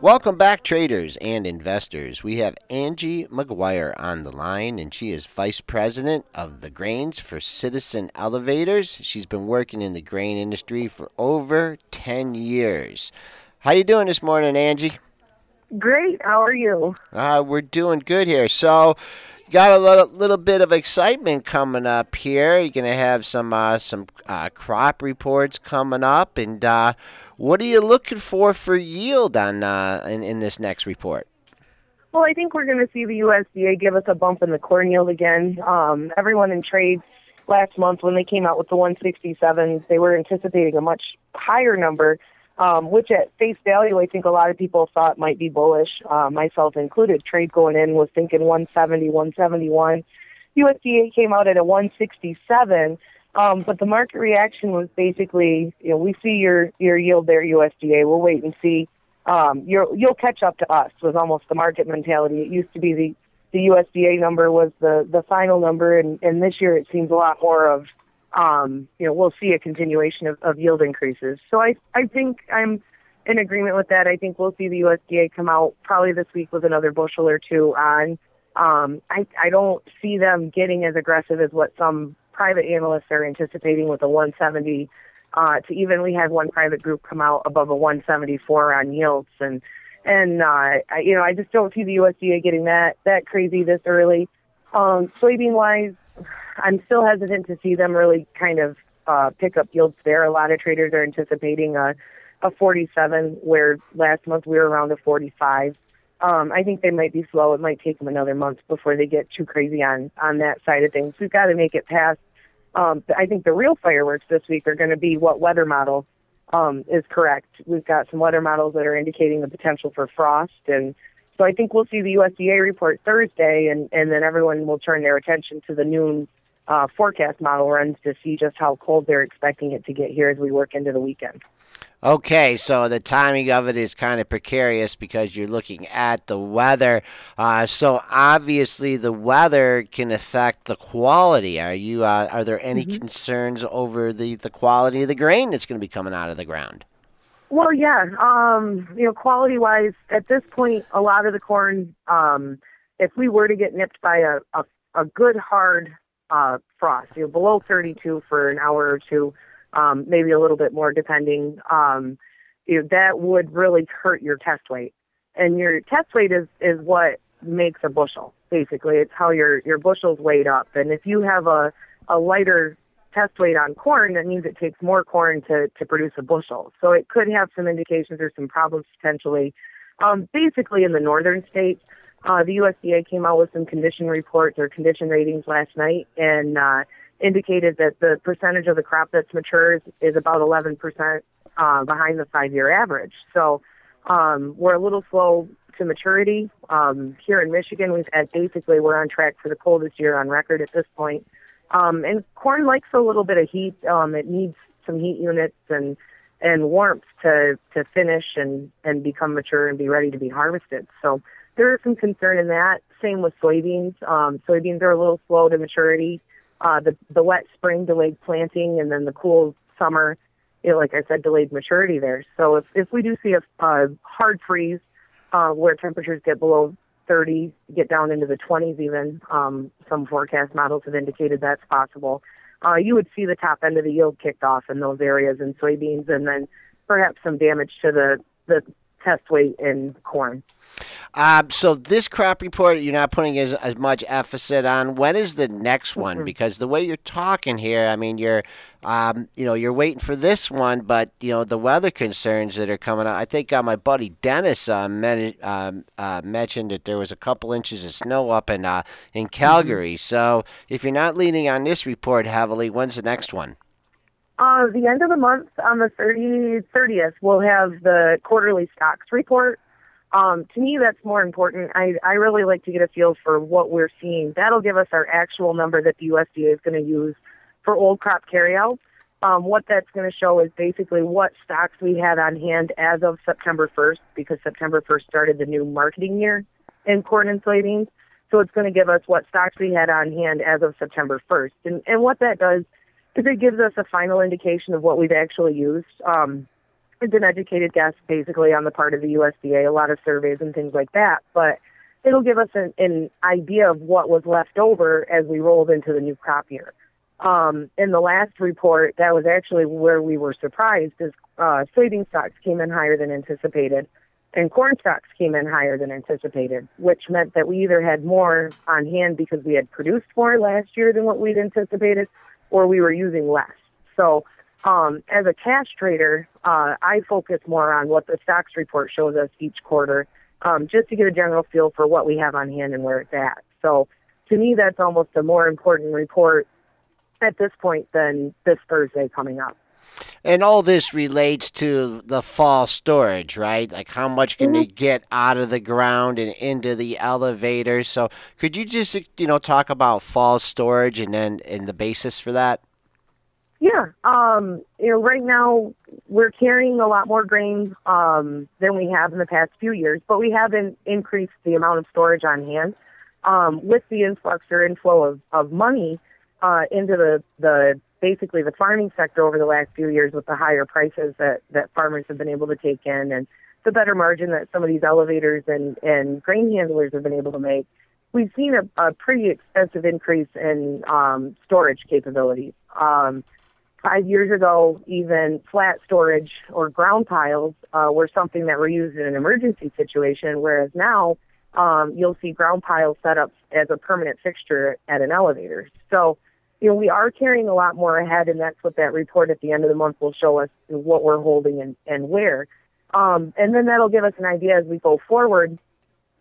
Welcome back, traders and investors. We have Angie Maguire on the line, and she is Vice President of the Grains for Citizen Elevators. She's been working in the grain industry for over 10 years. How you doing this morning, Angie? Great. How are you? We're doing good here. So, got a little bit of excitement coming up here. You're gonna have some crop reports coming up, and what are you looking for yield on in this next report? Well, I think we're going to see the USDA give us a bump in the corn yield again. Everyone in trade last month, when they came out with the 167, they were anticipating a much higher number, which at face value, I think a lot of people thought might be bullish, myself included. Trade going in was thinking 170, 171. USDA came out at a 167. But the market reaction was basically, we see your yield there, USDA. We'll wait and see. You'll catch up to us was almost the market mentality. It used to be the USDA number was the final number, and this year it seems a lot more of, we'll see a continuation of yield increases. So I think I'm in agreement with that. I think we'll see the USDA come out probably this week with another bushel or two on. I don't see them getting as aggressive as what some private analysts are anticipating with a 170 to even we had one private group come out above a 174 on yields, and I just don't see the USDA getting that crazy this early. Soybean wise, I'm still hesitant to see them really kind of pick up yields there. A lot of traders are anticipating a 47, where last month we were around a 45. I think they might be slow. It might take them another month before they get too crazy on that side of things. We've got to make it past. I think the real fireworks this week are going to be what weather model is correct. We've got some weather models that are indicating the potential for frost. And so I think we'll see the USDA report Thursday, and then everyone will turn their attention to the noon forecast model runs to see just how cold they're expecting it to get here as we work into the weekend. Okay, so the timing of it is kind of precarious because you're looking at the weather. So obviously, the weather can affect the quality. Are there any concerns over the quality of the grain that's going to be coming out of the ground? Well, yeah. Quality-wise, at this point, a lot of the corn, if we were to get nipped by a good hard frost, below 32 for an hour or two. Maybe a little bit more depending, that would really hurt your test weight. And your test weight is what makes a bushel, basically. It's how your bushels weighed up. And if you have a lighter test weight on corn, that means it takes more corn to produce a bushel. So it could have some indications or some problems potentially. Basically, in the northern states, the USDA came out with some condition reports or condition ratings last night, and indicated that the percentage of the crop that's mature is about 11% behind the 5-year average. So we're a little slow to maturity. Here in Michigan, we're on track for the coldest year on record at this point. And corn likes a little bit of heat. It needs some heat units and warmth to finish and become mature and be ready to be harvested. So there is some concern in that. Same with soybeans. Soybeans are a little slow to maturity. The wet spring delayed planting, and then the cool summer, like I said, delayed maturity there. So if we do see a hard freeze where temperatures get below 30, get down into the 20s even, some forecast models have indicated that's possible, you would see the top end of the yield kicked off in those areas in soybeans, and then perhaps some damage to the test weight in corn. So this crop report, you're not putting as much emphasis on. When is the next one? Because the way you're talking here, I mean, you're waiting for this one, but the weather concerns that are coming out. I think my buddy Dennis mentioned that there was a couple inches of snow up in Calgary. So if you're not leaning on this report heavily, when's the next one? The end of the month, on the 30th, we'll have the quarterly stocks report. To me, that's more important. I really like to get a feel for what we're seeing. That'll give us our actual number that the USDA is going to use for old crop carryout. What that's going to show is basically what stocks we had on hand as of September 1st, because September 1st started the new marketing year in corn and soybeans. So it's going to give us what stocks we had on hand as of September 1st. And what that does is it gives us a final indication of what we've actually used. It's an educated guess, basically, on the part of the USDA, a lot of surveys and things like that. But it'll give us an idea of what was left over as we rolled into the new crop year. In the last report, that was actually where we were surprised, is soybean stocks came in higher than anticipated, and corn stocks came in higher than anticipated, which meant that we either had more on hand because we had produced more last year than what we'd anticipated, or we were using less. So as a cash trader, I focus more on what the stocks report shows us each quarter, just to get a general feel for what we have on hand and where it's at. So to me, that's almost a more important report at this point than this Thursday coming up. And all this relates to the fall storage, right? Like how much can they get out of the ground and into the elevator? So could you just, talk about fall storage and the basis for that? Yeah. Right now we're carrying a lot more grain than we have in the past few years, but we haven't increased the amount of storage on hand. With the influx or inflow of money into the basically the farming sector over the last few years, with the higher prices that farmers have been able to take in and the better margin that some of these elevators and grain handlers have been able to make, we've seen a pretty extensive increase in storage capabilities. 5 years ago, even flat storage or ground piles were something that were used in an emergency situation, whereas now you'll see ground pile set up as a permanent fixture at an elevator. So, we are carrying a lot more ahead, and that's what that report at the end of the month will show us, what we're holding and where. And then that'll give us an idea as we go forward,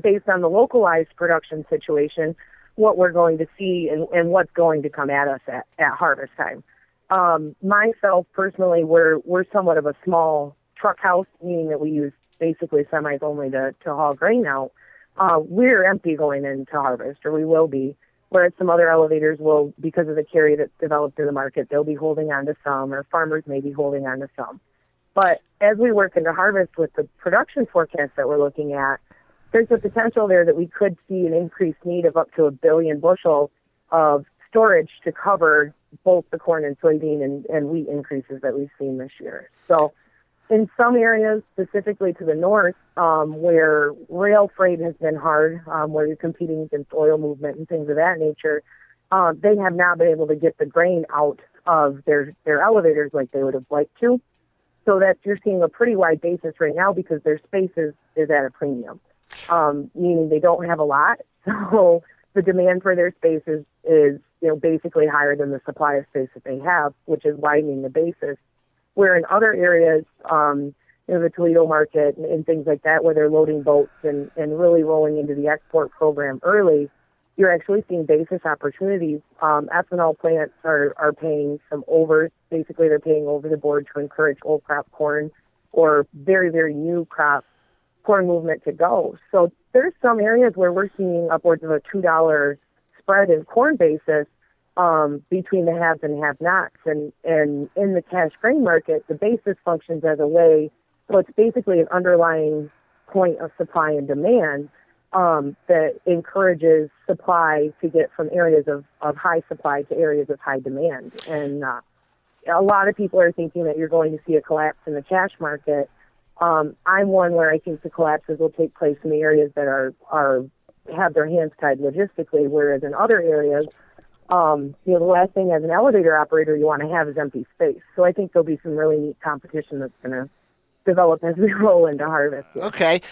based on the localized production situation, what we're going to see and what's going to come at us at harvest time. Myself, personally, we're somewhat of a small truck house, meaning that we use basically semis only to haul grain out. We're empty going into harvest, or we will be, whereas some other elevators will, because of the carry that's developed in the market, they'll be holding on to some, or farmers may be holding on to some. But as we work into harvest with the production forecast that we're looking at, there's a potential there that we could see an increased need of up to 1 billion bushel of storage to cover both the corn and soybean and wheat increases that we've seen this year. So in some areas, specifically to the north, where rail freight has been hard, where you're competing against oil movement and things of that nature, they have not been able to get the grain out of their elevators like they would have liked to. So that you're seeing a pretty wide basis right now because their space is at a premium, meaning they don't have a lot. So the demand for their space is basically higher than the supply of space that they have, which is widening the basis. Where in other areas, the Toledo market and things like that, where they're loading boats and really rolling into the export program early, you're actually seeing basis opportunities. Ethanol plants are paying some overs. Basically, they're paying over the board to encourage old crop corn or very, very new crop corn movement to go. So there's some areas where we're seeing upwards of a $2 spread in corn basis between the haves and have-nots. And in the cash grain market, the basis functions as a way, so it's basically an underlying point of supply and demand that encourages supply to get from areas of high supply to areas of high demand. And a lot of people are thinking that you're going to see a collapse in the cash market. I'm one where I think the collapses will take place in the areas that are have their hands tied logistically, whereas in other areas, the last thing as an elevator operator you want to have is empty space. So I think there'll be some really neat competition that's going to develop as we roll into harvest. Here. Okay.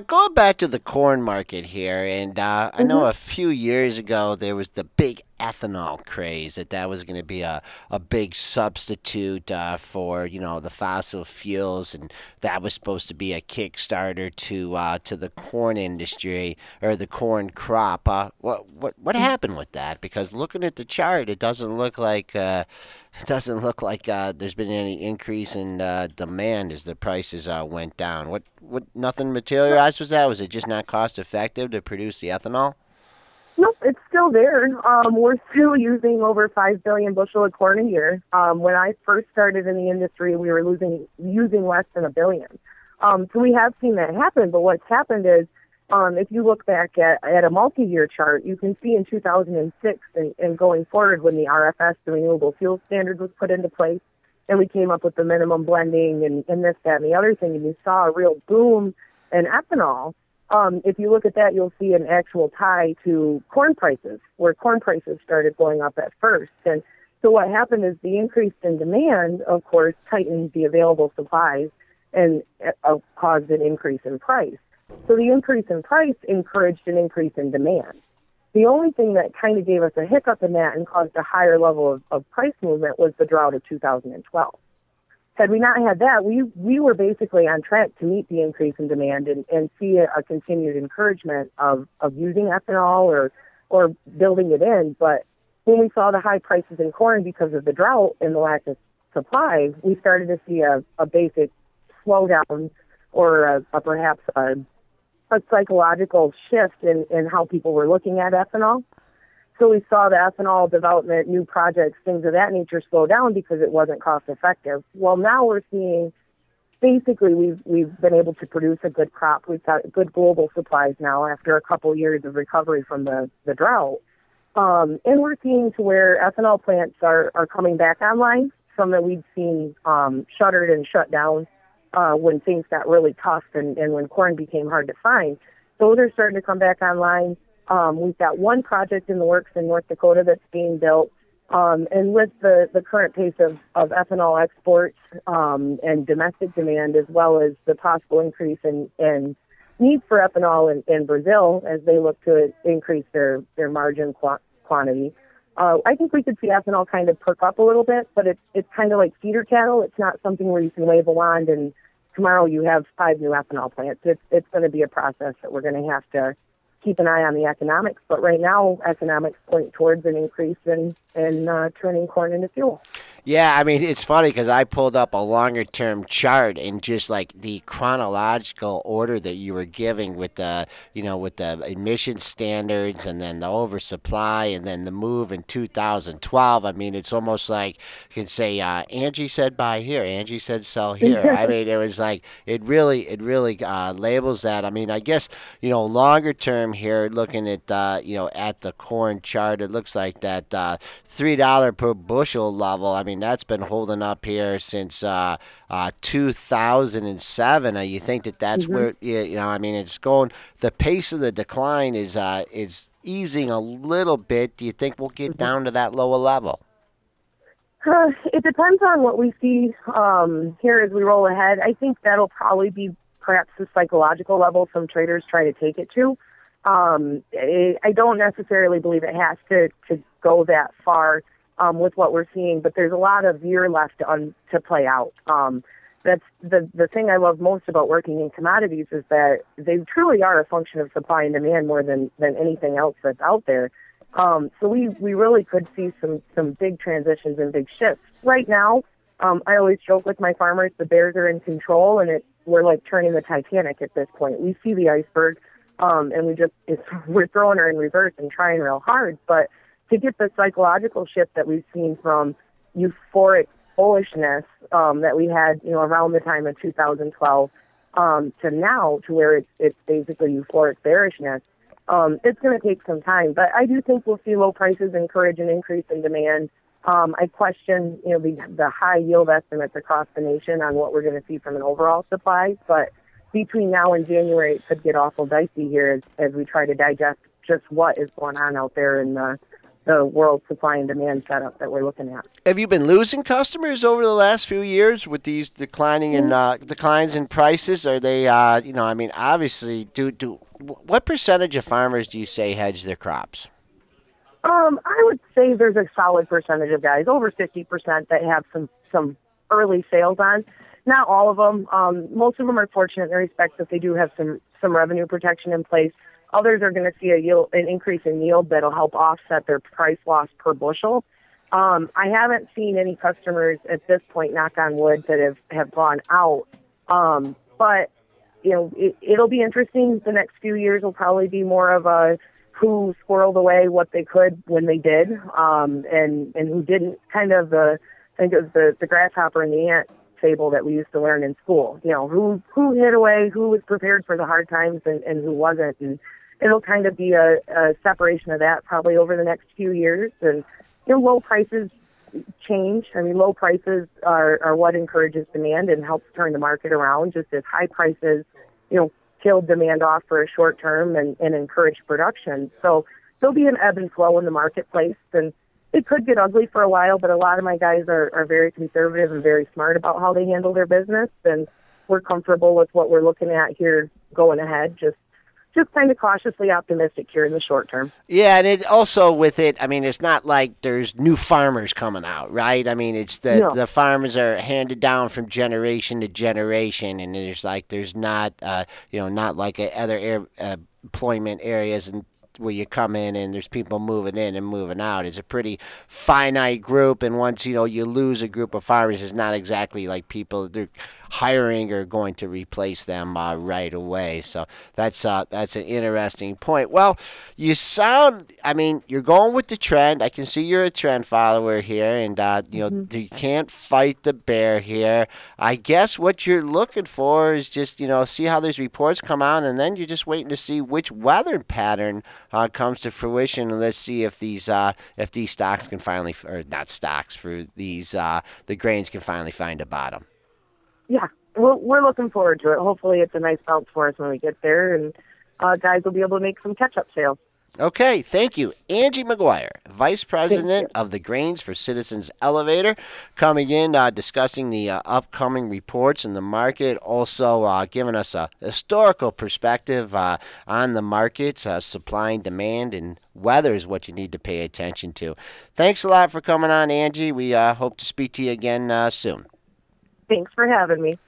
Going back to the corn market here, and I know a few years ago there was the big ethanol craze that was going to be a big substitute for the fossil fuels, and that was supposed to be a Kickstarter to the corn industry or the corn crop. What happened with that? Because looking at the chart, it doesn't look like there's been any increase in demand as the prices went down. What nothing materialized with that? Was it just not cost effective to produce the ethanol? Nope, it's still there. We're still using over 5 billion bushel of corn a year. When I first started in the industry, we were using less than 1 billion. So we have seen that happen, but what's happened is, if you look back at a multi-year chart, you can see in 2006 and going forward when the RFS, the Renewable Fuel Standard, was put into place, and we came up with the minimum blending and this, that, and the other thing, and you saw a real boom in ethanol. If you look at that, you'll see an actual tie to corn prices, where corn prices started going up at first. And so what happened is the increase in demand, of course, tightened the available supplies and caused an increase in price. So the increase in price encouraged an increase in demand. The only thing that kind of gave us a hiccup in that and caused a higher level of price movement was the drought of 2012. Had we not had that, we were basically on track to meet the increase in demand and see a continued encouragement of using ethanol or building it in. But when we saw the high prices in corn because of the drought and the lack of supply, we started to see a basic slowdown or perhaps a psychological shift in how people were looking at ethanol. So we saw the ethanol development, new projects, things of that nature slow down because it wasn't cost effective. Well, now we're seeing basically we've been able to produce a good crop. We've got good global supplies now after a couple years of recovery from the drought. And we're seeing to where ethanol plants are coming back online, some that we'd seen shuttered and shut down when things got really tough and when corn became hard to find. Those are starting to come back online. We've got one project in the works in North Dakota that's being built. And with the current pace of ethanol exports and domestic demand, as well as the possible increase in need for ethanol in Brazil as they look to increase their margin quantity, I think we could see ethanol kind of perk up a little bit, but it's kind of like feeder cattle. It's not something where you can wave a wand and tomorrow you have 5 new ethanol plants. It's going to be a process that we're going to have to keep an eye on the economics, but right now economics point towards an increase in turning corn into fuel. Yeah, I mean, it's funny because I pulled up a longer term chart and just like the chronological order that you were giving with the, with the emission standards and then the oversupply and then the move in 2012. I mean, it's almost like you can say, Angie said buy here, Angie said sell here. I mean, it was like, it really labels that. I mean, I guess, longer term here, looking at, at the corn chart, it looks like that $3 per bushel level. I mean, that's been holding up here since 2007. You think that's where, I mean, it's going, the pace of the decline is easing a little bit. Do you think we'll get down to that lower level? It depends on what we see here as we roll ahead. I think that'll probably be perhaps the psychological level some traders try to take it to. I don't necessarily believe it has to go that far with what we're seeing, but there's a lot of year left to play out. That's the thing I love most about working in commodities is that they truly are a function of supply and demand more than anything else that's out there. So we really could see some big transitions and big shifts. Right now, I always joke with my farmers, the bears are in control, and we're like turning the Titanic at this point. We see the iceberg, and we're throwing her in reverse and trying real hard, but to get the psychological shift that we've seen from euphoric bullishness that we had, around the time of 2012 to now, to where it's basically euphoric bearishness, it's going to take some time. But I do think we'll see low prices encourage an increase in demand. I question, the high yield estimates across the nation on what we're going to see from an overall supply. But between now and January, it could get awful dicey here as we try to digest just what is going on out there in the world supply and demand setup that we're looking at. Have you been losing customers over the last few years with these declines in prices? Are they, obviously, what percentage of farmers do you say hedge their crops? I would say there's a solid percentage of guys, over 50%, that have some early sales on. Not all of them. Most of them are fortunate in the respect that they do have some revenue protection in place. Others are going to see an increase in yield that'll help offset their price loss per bushel. I haven't seen any customers at this point, knock on wood, that have gone out. But it'll be interesting. The next few years will probably be more of a who squirreled away what they could when they did, and who didn't. Kind of I think it was the grasshopper and the ant fable that we used to learn in school. Who hid away, who was prepared for the hard times, and who wasn't. And it'll kind of be a separation of that probably over the next few years. And low prices change. I mean, low prices are what encourages demand and helps turn the market around, just as high prices, kill demand off for a short term and encourage production. So there'll be an ebb and flow in the marketplace, and it could get ugly for a while, but a lot of my guys are very conservative and very smart about how they handle their business, and we're comfortable with what we're looking at here going ahead, just kind of cautiously optimistic here in the short term. Yeah, and it also with it, I mean, it's not like there's new farmers coming out, right? I mean, it's the farmers are handed down from generation to generation, and there's not, not like other employment areas and where you come in and there's people moving in and moving out. It's a pretty finite group, and once you lose a group of farmers, it's not exactly like people they're hiring or going to replace them right away. So that's an interesting point. Well, you sound, I mean, you're going with the trend. I can see you're a trend follower here, and you can't fight the bear here. I guess what you're looking for is just see how these reports come out, and then you're just waiting to see which weather pattern comes to fruition, and let's see if these stocks can finally, or not stocks, for these the grains can finally find a bottom. Yeah, we're looking forward to it. Hopefully it's a nice bounce for us when we get there, and guys will be able to make some catch-up sales. Okay, thank you. Angie Maguire, Vice President of the Grains for Citizens Elevator, coming in, discussing the upcoming reports in the market, also giving us a historical perspective on the markets, supply and demand, and weather is what you need to pay attention to. Thanks a lot for coming on, Angie. We hope to speak to you again soon. Thanks for having me.